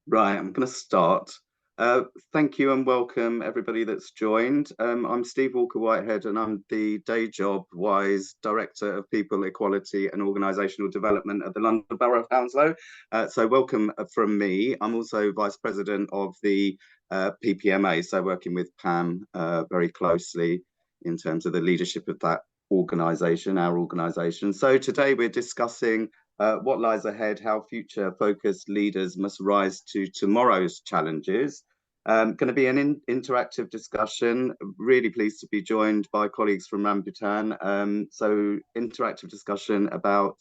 Right, I'm going to start. Uh, Thank you and welcome everybody that's joined. I'm Steve Walker Whitehead and I'm the day job wise Director of People, Equality and Organisational Development at the London Borough of Hounslow. So welcome from me. I'm also Vice President of the PPMA, so working with Pam very closely in terms of the leadership of that organisation, our organisation. So today we're discussing what lies ahead, how future-focused leaders must rise to tomorrow's challenges. Going to be an interactive discussion. Really pleased to be joined by colleagues from Rambutan. So interactive discussion about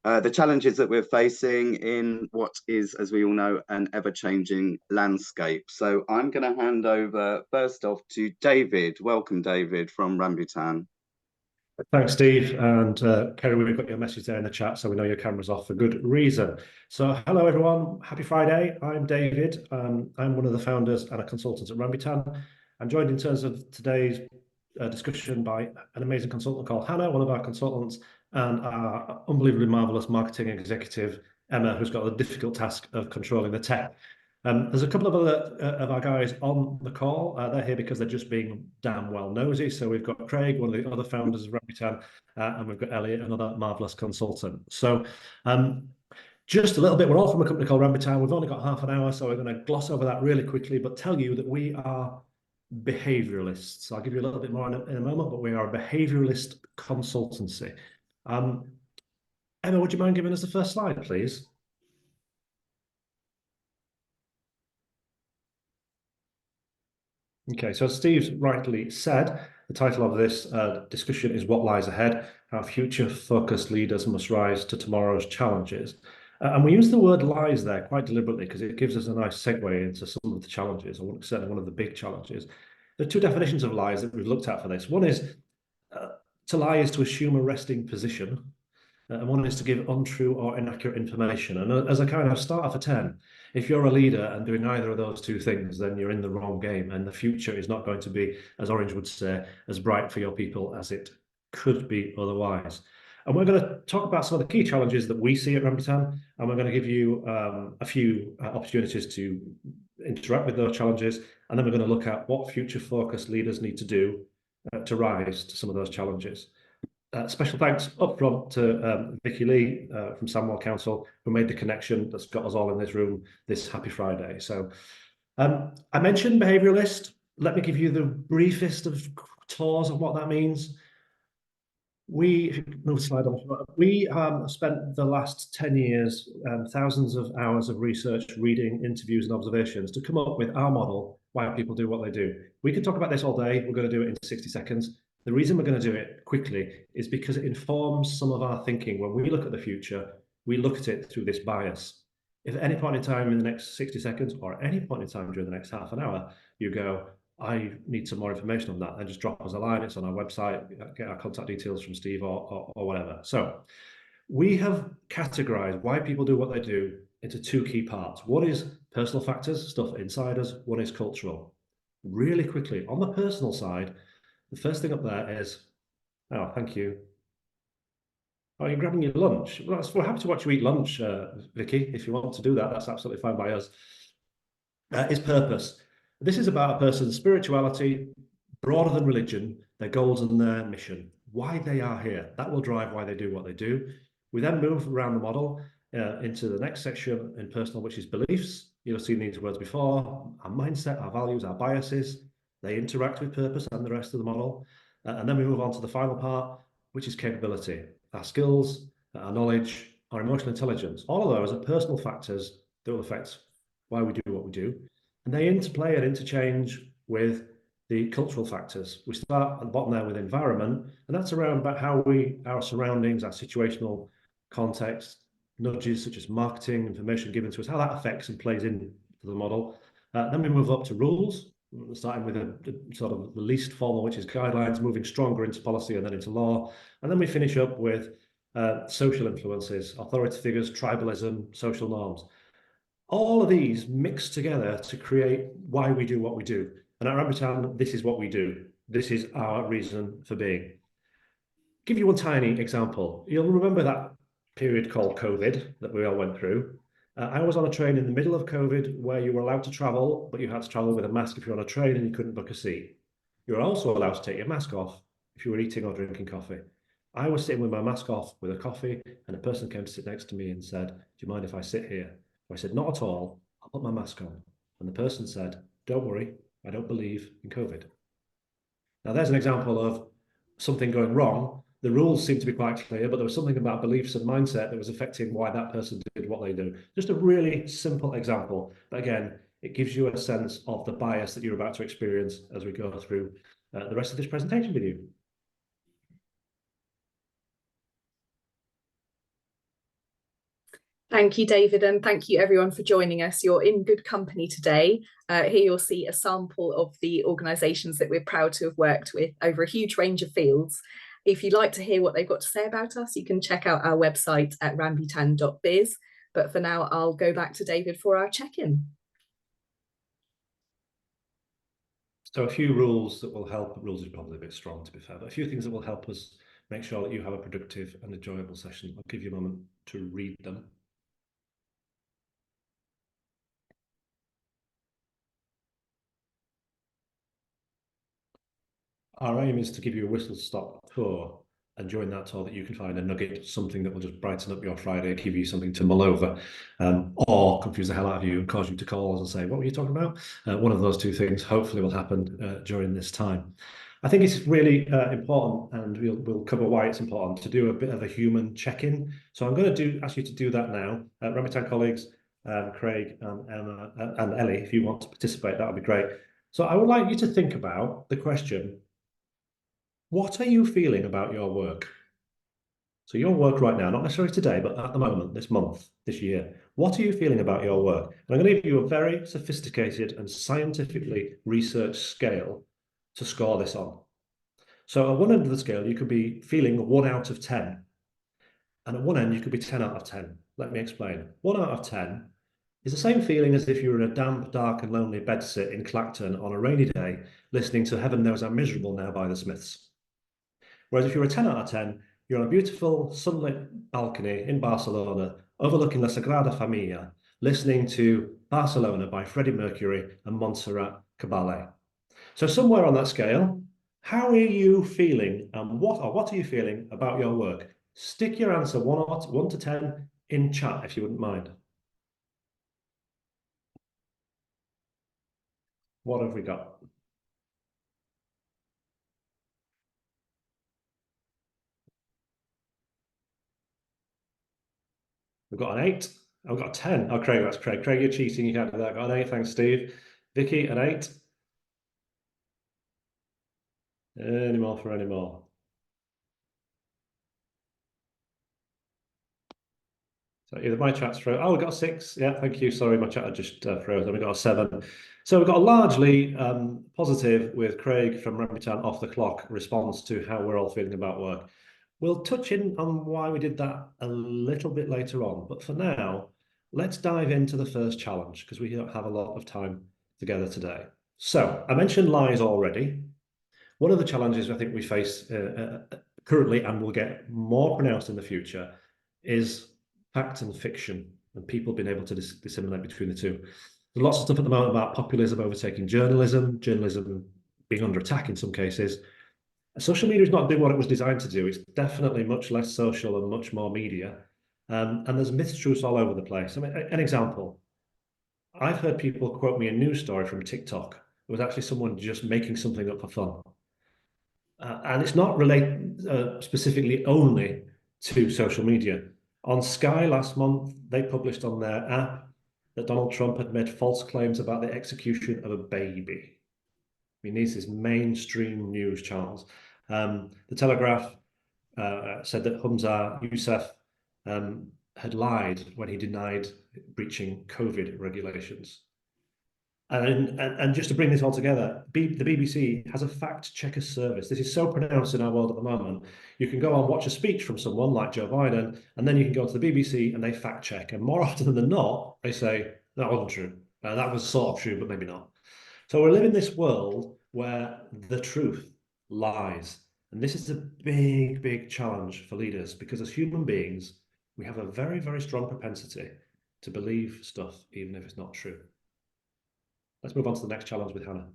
the challenges that we're facing in what is, as we all know, an ever-changing landscape. So I'm going to hand over first off to David. Welcome, David, from Rambutan. Thanks, Steve. And Kerry, we've got your message there in the chat, so we know your camera's off for good reason. So hello, everyone. Happy Friday. I'm David. I'm one of the founders and a consultant at Rambutan. I'm joined in terms of today's discussion by an amazing consultant called Hannah, one of our consultants, and our unbelievably marvelous marketing executive, Emma, who's got the difficult task of controlling the tech. There's a couple of other of our guys on the call. They're here because they're just being damn well nosy. So we've got Craig, one of the other founders of Rambutan, and we've got Elliot, another marvelous consultant. So just a little bit, we're all from a company called Rambutan. We've only got half an hour, so we're going to gloss over that really quickly, but tell you that we are behavioralists. I'll give you a little bit more in a moment, but we are a behavioralist consultancy. Emma, would you mind giving us the first slide, please? Okay, so as Steve's rightly said, the title of this discussion is What Lies Ahead, How Future-Focused Leaders Must Rise to Tomorrow's Challenges. And we use the word lies there quite deliberately because it gives us a nice segue into some of the challenges, or certainly one of the big challenges. There are two definitions of lies that we've looked at for this. One is to lie is to assume a resting position, and one is to give untrue or inaccurate information. And as a kind of starter for 10, if you're a leader and doing either of those two things, then you're in the wrong game, and the future is not going to be, as Orange would say, as bright for your people as it could be otherwise. And we're going to talk about some of the key challenges that we see at Rambutan, and we're going to give you a few opportunities to interact with those challenges, and then we're going to look at what future-focused leaders need to do to rise to some of those challenges. Special thanks up front to Vicky Lee from Samwell Council, who made the connection that's got us all in this room this happy Friday. So I mentioned behavioralist. Let me give you the briefest of tours of what that means. If you move the slide on, we spent the last 10 years, thousands of hours of research, reading, interviews and observations to come up with our model, why people do what they do. We could talk about this all day. We're going to do it in 60 seconds. The reason we're going to do it quickly is because it informs some of our thinking. When we look at the future, we look at it through this bias. If at any point in time in the next 60 seconds or at any point in time during the next half an hour, you go, I need some more information on that, then just drop us a line. It's on our website, get our contact details from Steve or whatever. So we have categorized why people do what they do into two key parts. One is personal factors, stuff inside us. One is cultural. Really quickly, on the personal side, the first thing up there is, oh, thank you. Oh, you're grabbing your lunch. Well, we're happy to watch you eat lunch, Vicky. If you want to do that, that's absolutely fine by us. Is purpose. This is about a person's spirituality, broader than religion, their goals and their mission, why they are here. That will drive why they do what they do. We then move around the model into the next section in personal, which is beliefs. You'll have seen these words before, our mindset, our values, our biases. They interact with purpose and the rest of the model. And then we move on to the final part, which is capability, our skills, our knowledge, our emotional intelligence. All of those are personal factors that will affect why we do what we do. And they interplay and interchange with the cultural factors. We start at the bottom there with environment, and that's around about how our surroundings, our situational context, nudges such as marketing, information given to us, how that affects and plays into the model. Then we move up to rules, starting with a sort of the least formal, which is guidelines, moving stronger into policy and then into law. And then we finish up with social influences, authority figures, tribalism, social norms. All of these mix together to create why we do what we do. And at Rambutan, this is what we do. This is our reason for being. Give you one tiny example. You'll remember that period called COVID that we all went through. I was on a train in the middle of COVID where you were allowed to travel, but you had to travel with a mask if you're on a train and you couldn't book a seat. You were also allowed to take your mask off if you were eating or drinking coffee. I was sitting with my mask off with a coffee, and a person came to sit next to me and said, "Do you mind if I sit here?" I said, "Not at all. I'll put my mask on." And the person said, "Don't worry, I don't believe in COVID." Now, there's an example of something going wrong. The rules seem to be quite clear, but there was something about beliefs and mindset that was affecting why that person did what they do. Just a really simple example. But again, it gives you a sense of the bias that you're about to experience as we go through the rest of this presentation with you. Thank you, David, and thank you everyone for joining us. You're in good company today. Here you'll see a sample of the organisations that we're proud to have worked with over a huge range of fields. If you'd like to hear what they've got to say about us, you can check out our website at rambutan.biz. But for now, I'll go back to David for our check-in. So a few rules that will help, rules is probably a bit strong to be fair, but a few things that will help us make sure that you have a productive and enjoyable session. I'll give you a moment to read them. Our aim is to give you a whistle-stop tour, and during that tour that you can find a nugget, something that will just brighten up your Friday, give you something to mull over, or confuse the hell out of you and cause you to call us and say, "What were you talking about?" One of those two things hopefully will happen during this time. I think it's really important, and we'll cover why it's important, to do a bit of a human check-in. So I'm going to ask you to do that now. Rambutan colleagues, Craig and Emma and Ellie, if you want to participate, that would be great. So I would like you to think about the question, what are you feeling about your work? So your work right now, not necessarily today, but at the moment, this month, this year, what are you feeling about your work? And I'm going to give you a very sophisticated and scientifically researched scale to score this on. So at one end of the scale, you could be feeling 1 out of 10. And at one end, you could be 10 out of 10. Let me explain. 1 out of 10 is the same feeling as if you were in a damp, dark and lonely bedsit in Clacton on a rainy day, listening to Heaven Knows I'm Miserable Now by the Smiths. Whereas if you're a 10 out of 10, you're on a beautiful sunlit balcony in Barcelona, overlooking La Sagrada Familia, listening to Barcelona by Freddie Mercury and Montserrat Caballé. So somewhere on that scale, how are you feeling, and what are you feeling about your work? Stick your answer 1 to 10 in chat if you wouldn't mind. What have we got? We've got an 8. I've got a 10. Oh, Craig, that's Craig. Craig, you're cheating. You can't do that. Got an 8. Thanks, Steve. Vicky, an 8. Any more for any more? So either my chat's frozen. Oh, we got a 6. Yeah, thank you. Sorry, my chat had just frozen. We got a 7. So we've got a largely positive with Craig from Rambutan off the clock response to how we're all feeling about work. We'll touch in on why we did that a little bit later on. But for now, let's dive into the first challenge because we don't have a lot of time together today. So I mentioned lies already. One of the challenges I think we face currently and will get more pronounced in the future is fact and fiction and people being able to disseminate between the two. There's lots of stuff at the moment about populism overtaking journalism, journalism being under attack in some cases. Social media is not doing what it was designed to do. It's definitely much less social and much more media. And there's mistruths all over the place. I mean, an example, I've heard people quote me a news story from TikTok. It was actually someone just making something up for fun. And it's not related specifically only to social media. On Sky last month, they published on their app that Donald Trump had made false claims about the execution of a baby. I mean, this is mainstream news channels. The Telegraph said that Humza Yousaf had lied when he denied breaching COVID regulations. And just to bring this all together, the BBC has a fact checker service. This is so pronounced in our world at the moment. You can go and watch a speech from someone like Joe Biden, and then you can go to the BBC and they fact check. And more often than not, they say, that wasn't true. That was sort of true, but maybe not. So we live in this world where the truth lies. And this is a big, big challenge for leaders because as human beings, we have a very, very strong propensity to believe stuff, even if it's not true. Let's move on to the next challenge with Hannah.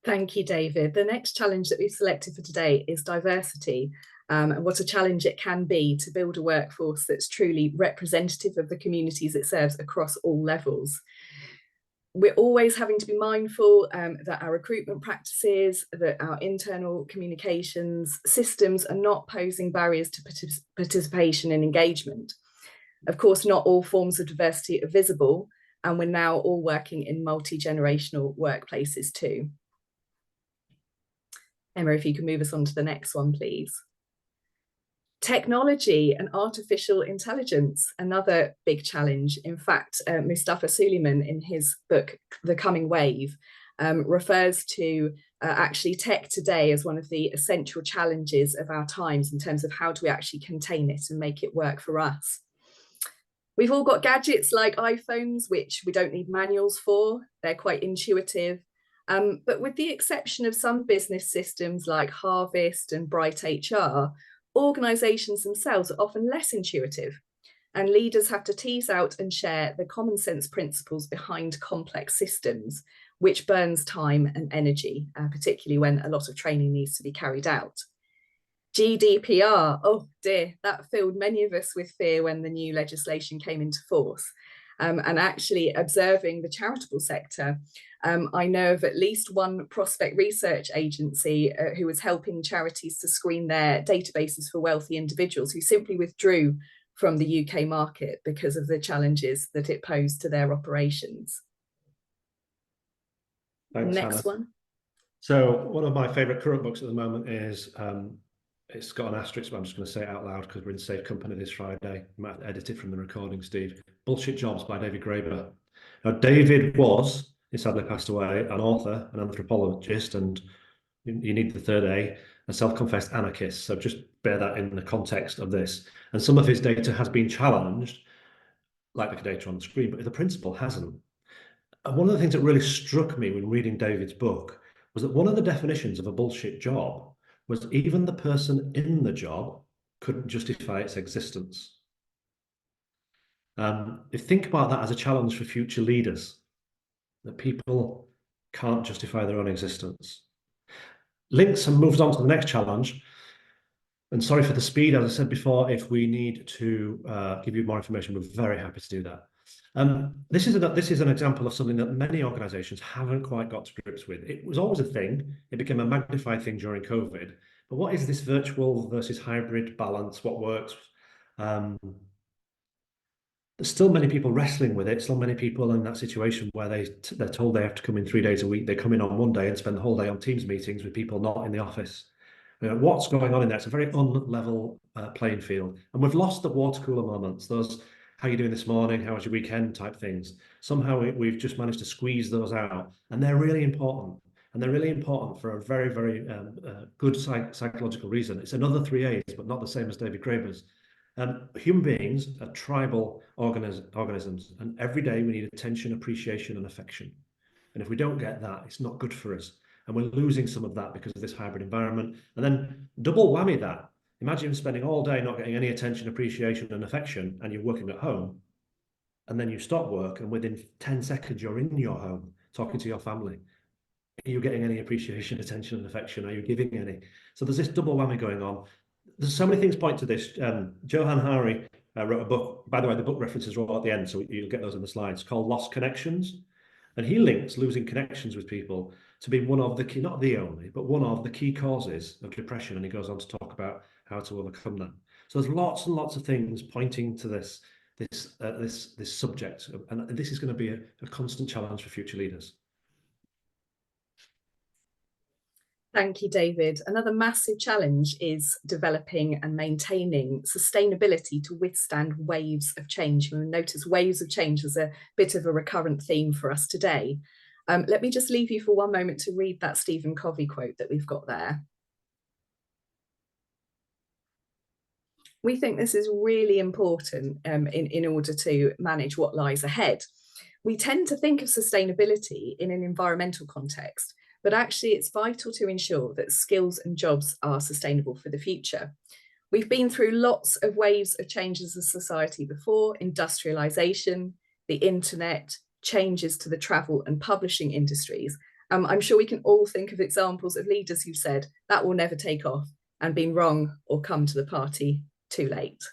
Thank you, David. The next challenge that we've selected for today is diversity, and what a challenge it can be to build a workforce that's truly representative of the communities it serves across all levels. We're always having to be mindful that our recruitment practices, that our internal communications systems are not posing barriers to participation and engagement. Of course, not all forms of diversity are visible, and we're now all working in multi-generational workplaces too. Emma, if you can move us on to the next one, please. Technology and artificial intelligence, another big challenge. In fact, Mustafa Suleyman, in his book, The Coming Wave, refers to actually tech today as one of the essential challenges of our times in terms of how do we actually contain it and make it work for us. We've all got gadgets like iPhones, which we don't need manuals for. They're quite intuitive. But with the exception of some business systems like Harvest and Bright HR, organisations themselves are often less intuitive, and leaders have to tease out and share the common sense principles behind complex systems, which burns time and energy, particularly when a lot of training needs to be carried out. GDPR, oh dear, that filled many of us with fear when the new legislation came into force. And actually observing the charitable sector, I know of at least one prospect research agency who was helping charities to screen their databases for wealthy individuals who simply withdrew from the UK market because of the challenges that it posed to their operations. Thanks, Next Hannah. one. So one of my favourite current books at the moment is, it's got an asterisk, but I'm just going to say it out loud because we're in safe company this Friday. You might have to edit it from the recording, Steve. Bullshit Jobs by David Graeber. Now, David was, he sadly passed away, an author, an anthropologist, and you need the third A, a self-confessed anarchist. So just bear that in the context of this. And some of his data has been challenged, like the data on the screen, but the principle hasn't. And one of the things that really struck me when reading David's book was that one of the definitions of a bullshit job was even the person in the job couldn't justify its existence. Think about that as a challenge for future leaders, that people can't justify their own existence. Links and moves on to the next challenge. And sorry for the speed, as I said before, if we need to give you more information, we're very happy to do that. This is an example of something that many organizations haven't quite got to grips with. It was always a thing. It became a magnified thing during COVID. But what is this virtual versus hybrid balance? What works? There's still many people wrestling with it. Still many people in that situation where they're told they have to come in 3 days a week. They come in on one day and spend the whole day on Teams meetings with people not in the office. What's going on in there? It's a very unlevel playing field. And we've lost the water cooler moments, those how are you doing this morning, how was your weekend type things. Somehow we've just managed to squeeze those out, and they're really important. And they're really important for a very, very good psychological reason. It's another 3 A's, but not the same as David Graeber's. Human beings are tribal organisms, and every day we need attention, appreciation, and affection. And if we don't get that, it's not good for us. And we're losing some of that because of this hybrid environment. And then double whammy that. Imagine spending all day not getting any attention, appreciation, and affection, and you're working at home, and then you stop work, and within 10 seconds, you're in your home talking to your family. Are you getting any appreciation, attention, and affection? Are you giving any? So there's this double whammy going on. There's so many things point to this. Johan Hari wrote a book. By the way, the book references are all at the end, so you'll get those in the slides, called Lost Connections. And he links losing connections with people to be one of the key, not the only, but one of the key causes of depression. And he goes on to talk about how to overcome that. So there's lots and lots of things pointing to this subject. And this is going to be a constant challenge for future leaders. Thank you, David. Another massive challenge is developing and maintaining sustainability to withstand waves of change. You'll notice waves of change was a bit of a recurrent theme for us today. Let me just leave you for one moment to read that Stephen Covey quote that we've got there. We think this is really important in order to manage what lies ahead. We tend to think of sustainability in an environmental context, but actually it's vital to ensure that skills and jobs are sustainable for the future. We've been through lots of waves of changes as a society before: industrialization, the internet, changes to the travel and publishing industries. I'm sure we can all think of examples of leaders who've said that will never take off and been wrong or come to the party too late.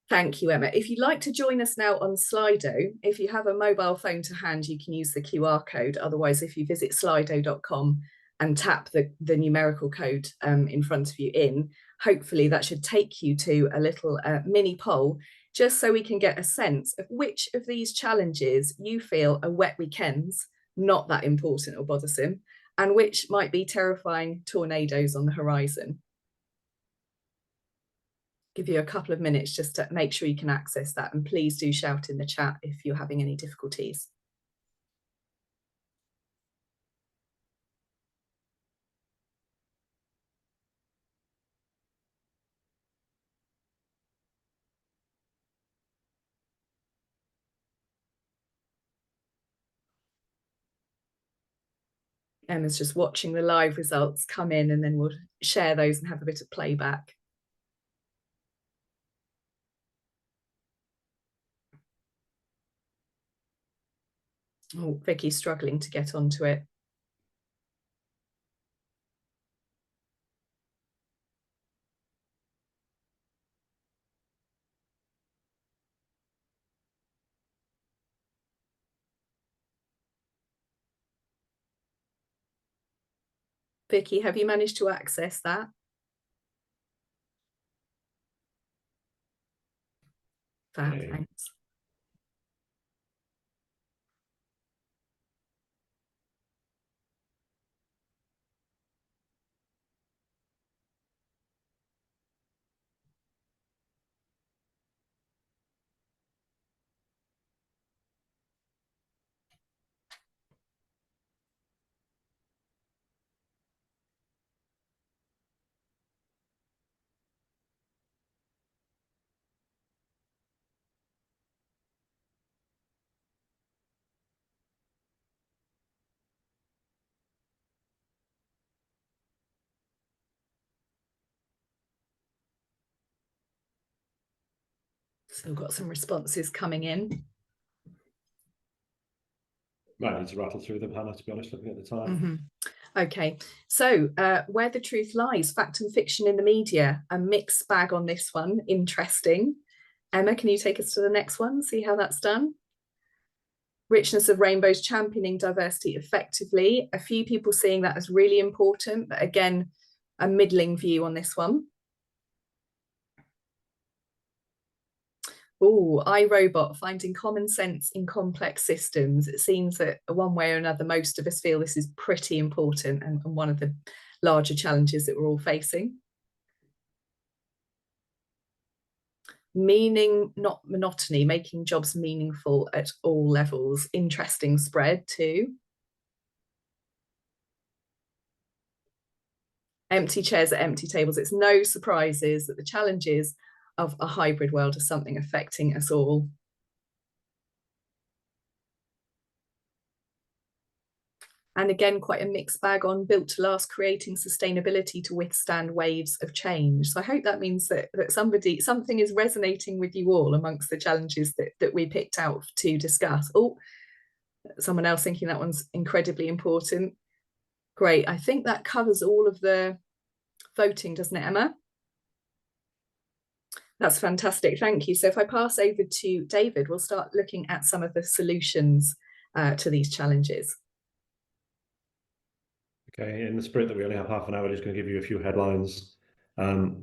Thank you, Emma. If you'd like to join us now on Slido, if you have a mobile phone to hand, you can use the QR code. Otherwise, if you visit slido.com and tap the numerical code in front of you in, hopefully that should take you to a little mini poll, just so we can get a sense of which of these challenges you feel are wet weekends, not that important or bothersome, and which might be terrifying tornadoes on the horizon. Give you a couple of minutes just to make sure you can access that, and please do shout in the chat if you're having any difficulties. Emma's just watching the live results come in, and then we'll share those and have a bit of playback. Oh, Vicky's struggling to get onto it. Vicky, have you managed to access that? Fab, Okay. thanks. Still got some responses coming in. Might need to rattle through them, Hannah, to be honest, looking at the time. Okay, so where the truth lies, fact and fiction in the media, a mixed bag on this one. Interesting. Emma, can you take us to the next one, see how that's done? Richness of rainbows, championing diversity effectively. A few people seeing that as really important, but again, a middling view on this one. Oh, iRobot, finding common sense in complex systems. It seems that one way or another, most of us feel this is pretty important and one of the larger challenges that we're all facing. Meaning, not monotony, making jobs meaningful at all levels. Interesting spread too. Empty chairs at empty tables. It's no surprises that the challenges of a hybrid world are something affecting us all. And again, quite a mixed bag on built to last, creating sustainability to withstand waves of change. So I hope that means that something is resonating with you all amongst the challenges that we picked out to discuss. Oh, someone else thinking that one's incredibly important. Great. I think that covers all of the voting, doesn't it, Emma? That's fantastic. Thank you. So if I pass over to David, we'll start looking at some of the solutions to these challenges. Okay, in the spirit that we only have half an hour, I'm just going to give you a few headlines. The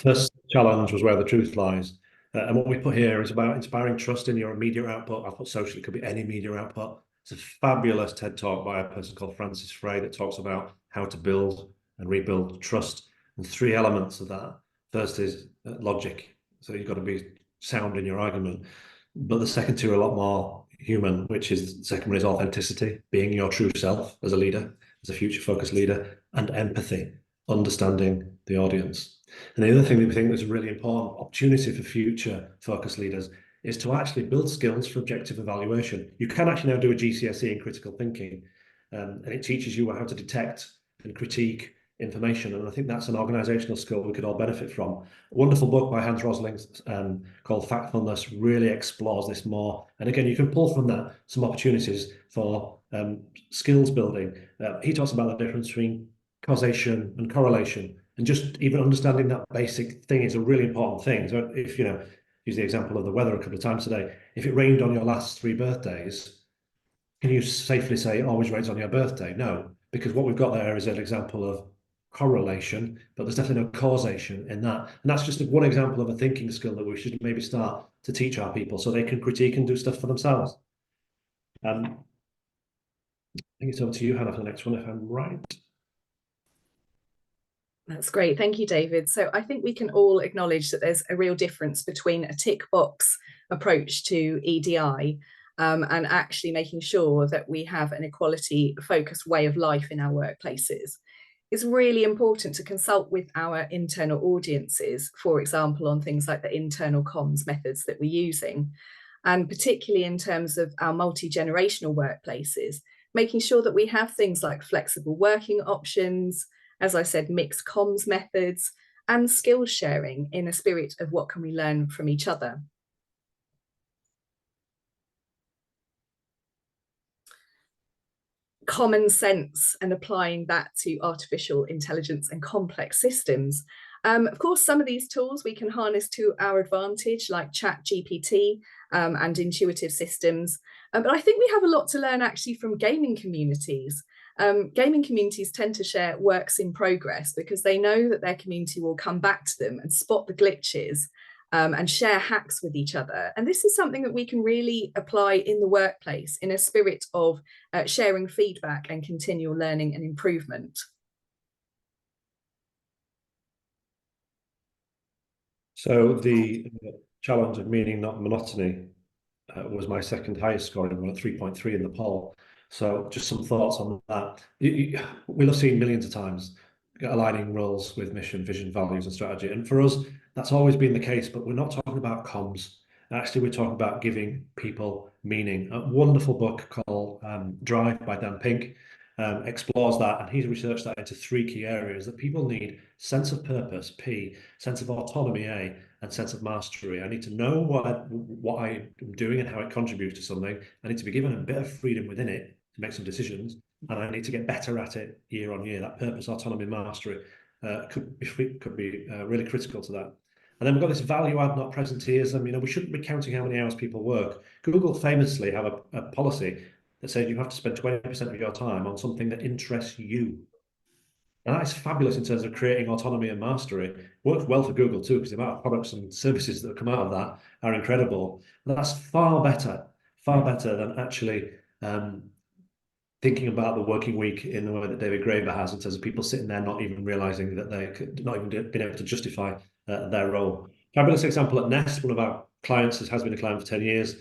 first challenge was where the truth lies. And what we put here is about inspiring trust in your media output. I'll put social, it could be any media output. It's a fabulous TED talk by a person called Francis Frey that talks about how to build and rebuild trust. And three elements of that. First is logic. So you've got to be sound in your argument. But the second two are a lot more human, which is the second one is authenticity, being your true self as a leader, as a future-focused leader, and empathy, understanding the audience. And the other thing that we think is a really important opportunity for future-focused leaders is to actually build skills for objective evaluation. You can actually now do a GCSE in critical thinking. and it teaches you how to detect and critique information. And I think that's an organisational skill we could all benefit from. A wonderful book by Hans Rosling called Factfulness really explores this more. And again, you can pull from that some opportunities for skills building. He talks about the difference between causation and correlation, and just even understanding that basic thing is a really important thing. So if, use the example of the weather a couple of times today, if it rained on your last 3 birthdays, can you safely say it always rains on your birthday? No, because what we've got there is an example of correlation, but there's definitely no causation in that. And that's just one example of a thinking skill that we should maybe start to teach our people so they can critique and do stuff for themselves. I think it's over to you, Hannah, for the next one, if I'm right. That's great. Thank you, David. So I think we can all acknowledge that there's a real difference between a tick box approach to EDI and actually making sure that we have an equality focused way of life in our workplaces. It's really important to consult with our internal audiences, for example, on things like the internal comms methods that we're using, and particularly in terms of our multi-generational workplaces, making sure that we have things like flexible working options, as I said, mixed comms methods, and skills sharing in a spirit of what can we learn from each other. Common sense and applying that to artificial intelligence and complex systems. Of course, some of these tools we can harness to our advantage, like ChatGPT and intuitive systems. But I think we have a lot to learn actually from gaming communities. Gaming communities tend to share works in progress because they know that their community will come back to them and spot the glitches and share hacks with each other. And this is something that we can really apply in the workplace in a spirit of sharing feedback and continual learning and improvement. So the challenge of meaning, not monotony, was my second highest scoring one at 3.3 in the poll. So just some thoughts on that. We'll have seen millions of times aligning roles with mission, vision, values, and strategy. And for us, that's always been the case, but we're not talking about comms. Actually, we're talking about giving people meaning. A wonderful book called Drive by Dan Pink explores that, and he's researched that into 3 key areas that people need: sense of purpose, P, sense of autonomy, A, and sense of mastery. I need to know what I'm doing and how it contributes to something. I need to be given a bit of freedom within it to make some decisions, and I need to get better at it year on year. That purpose, autonomy, mastery could be really critical to that. And then we've got this value add, not presenteeism. We shouldn't be counting how many hours people work. Google famously have a policy that says you have to spend 20% of your time on something that interests you. And that is fabulous in terms of creating autonomy and mastery. Works well for Google too, because the amount of products and services that come out of that are incredible. And that's far better than actually thinking about the working week in the way that David Graeber has, in terms of people sitting there not even realizing that they could not even been able to justify their role. Fabulous example at Nest, one of our clients has been a client for 10 years.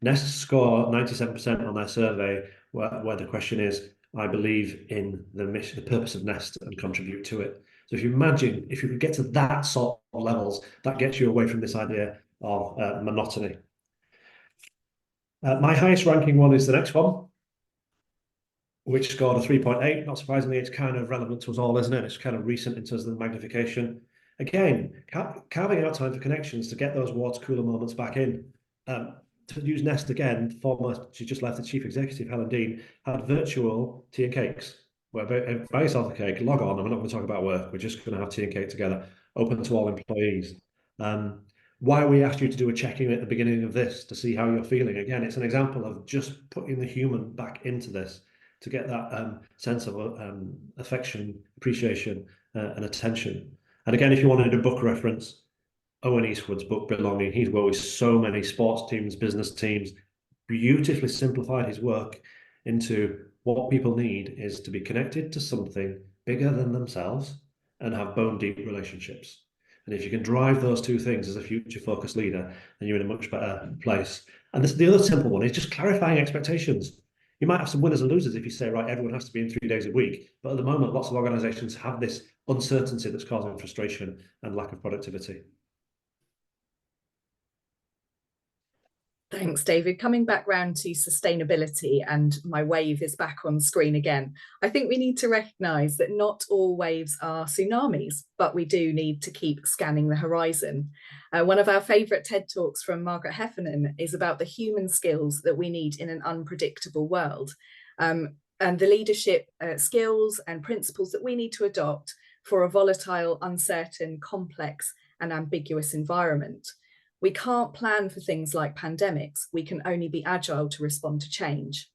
Nest score 97% on their survey, where the question is, I believe in the mission, the purpose of Nest, and contribute to it. So if you imagine, if you could get to that sort of levels, that gets you away from this idea of monotony. My highest ranking one is the next one, which scored a 3.8. Not surprisingly, it's kind of relevant to us all, isn't it? It's kind of recent in terms of the magnification. Again, carving out time for connections to get those water cooler moments back in. To use Nest again, she just left, the chief executive, Helen Dean, had virtual tea and cakes, where buy yourself a cake, log on, and we're not going to talk about work, we're just going to have tea and cake together, open to all employees. Why we asked you to do a check-in at the beginning of this to see how you're feeling. Again, it's an example of just putting the human back into this to get that sense of affection, appreciation, and attention. And again, if you wanted a book reference, Owen Eastwood's book, Belonging. He's worked with so many sports teams, business teams, beautifully simplified his work into what people need is to be connected to something bigger than themselves and have bone deep relationships. And if you can drive those 2 things as a future focused leader, then you're in a much better place. And the other simple one is just clarifying expectations. You might have some winners and losers if you say, right, everyone has to be in 3 days a week. But at the moment, lots of organizations have this uncertainty that's causing frustration and lack of productivity. Thanks, David. Coming back round to sustainability, and my wave is back on screen again. I think we need to recognise that not all waves are tsunamis, but we do need to keep scanning the horizon. One of our favourite TED Talks from Margaret Heffernan is about the human skills that we need in an unpredictable world, and the leadership skills and principles that we need to adopt for a volatile, uncertain, complex and ambiguous environment. We can't plan for things like pandemics. We can only be agile to respond to change.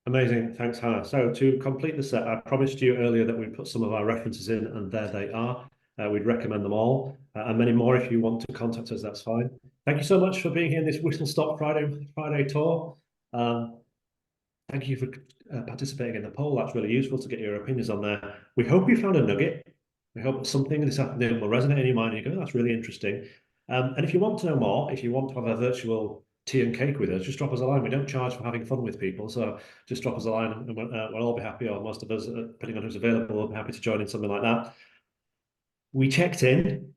Amazing, thanks, Hannah. So to complete the set, I promised you earlier that we'd put some of our references in, and there they are. We'd recommend them all, and many more. If you want to contact us, that's fine. Thank you so much for being here in this Whistle Stop Friday tour. Thank you for participating in the poll. That's really useful to get your opinions on there. We hope you found a nugget. We hope something this afternoon will resonate in your mind and you go, that's really interesting. And if you want to know more, if you want to have a virtual tea and cake with us, just drop us a line. We don't charge for having fun with people, so just drop us a line and we'll all be happy, or most of us, depending on who's available, will be happy to join in something like that. We checked in.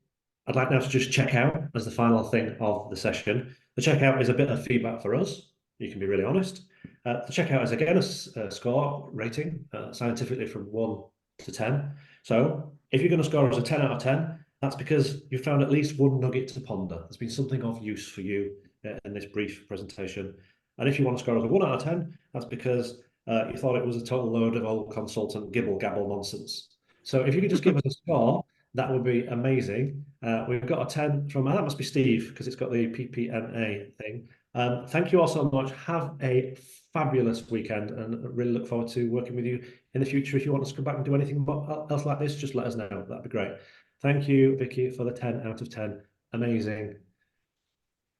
I'd like now to just check out as the final thing of the session. The checkout is a bit of feedback for us. You can be really honest. The checkout is again a score rating, scientifically from 1 to 10. So if you're going to score us a 10 out of 10, that's because you found at least one nugget to ponder. There's been something of use for you in this brief presentation. And if you want to score us a 1 out of 10, that's because you thought it was a total load of old consultant gibble-gabble nonsense. So if you could just give us a score, that would be amazing. We've got a 10 from, that must be Steve, because it's got the PPMA thing. Thank you all so much. Have a fabulous weekend, and really look forward to working with you in the future. If you want us to come back and do anything else like this, just let us know. That'd be great. Thank you, Vicky, for the 10 out of 10. Amazing.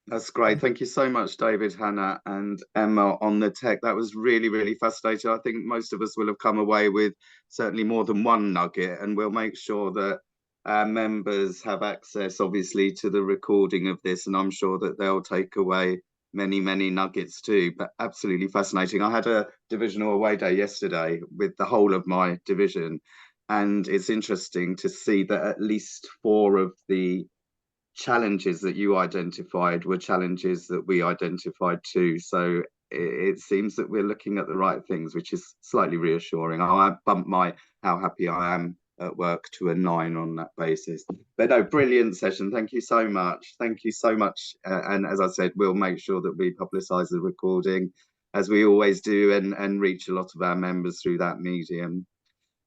That's great. Thank you so much, David, Hannah, and Emma on the tech. That was really, really fascinating. I think most of us will have come away with certainly more than one nugget, and we'll make sure that our members have access, obviously, to the recording of this, and I'm sure that they'll take away many, many nuggets too. But absolutely fascinating. I had a divisional away day yesterday with the whole of my division, and it's interesting to see that at least 4 of the challenges that you identified were challenges that we identified too. So it seems that we're looking at the right things, which is slightly reassuring. I bumped my how happy I am at work to a 9 on that basis. But no, brilliant session. Thank you so much. Thank you so much. And as I said, we'll make sure that we publicise the recording as we always do, and reach a lot of our members through that medium.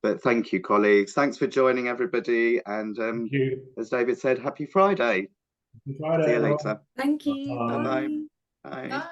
But thank you, colleagues. Thanks for joining, everybody. And as David said, happy Friday. Happy Friday. See you later. Thank you. Bye-bye. Bye. Bye.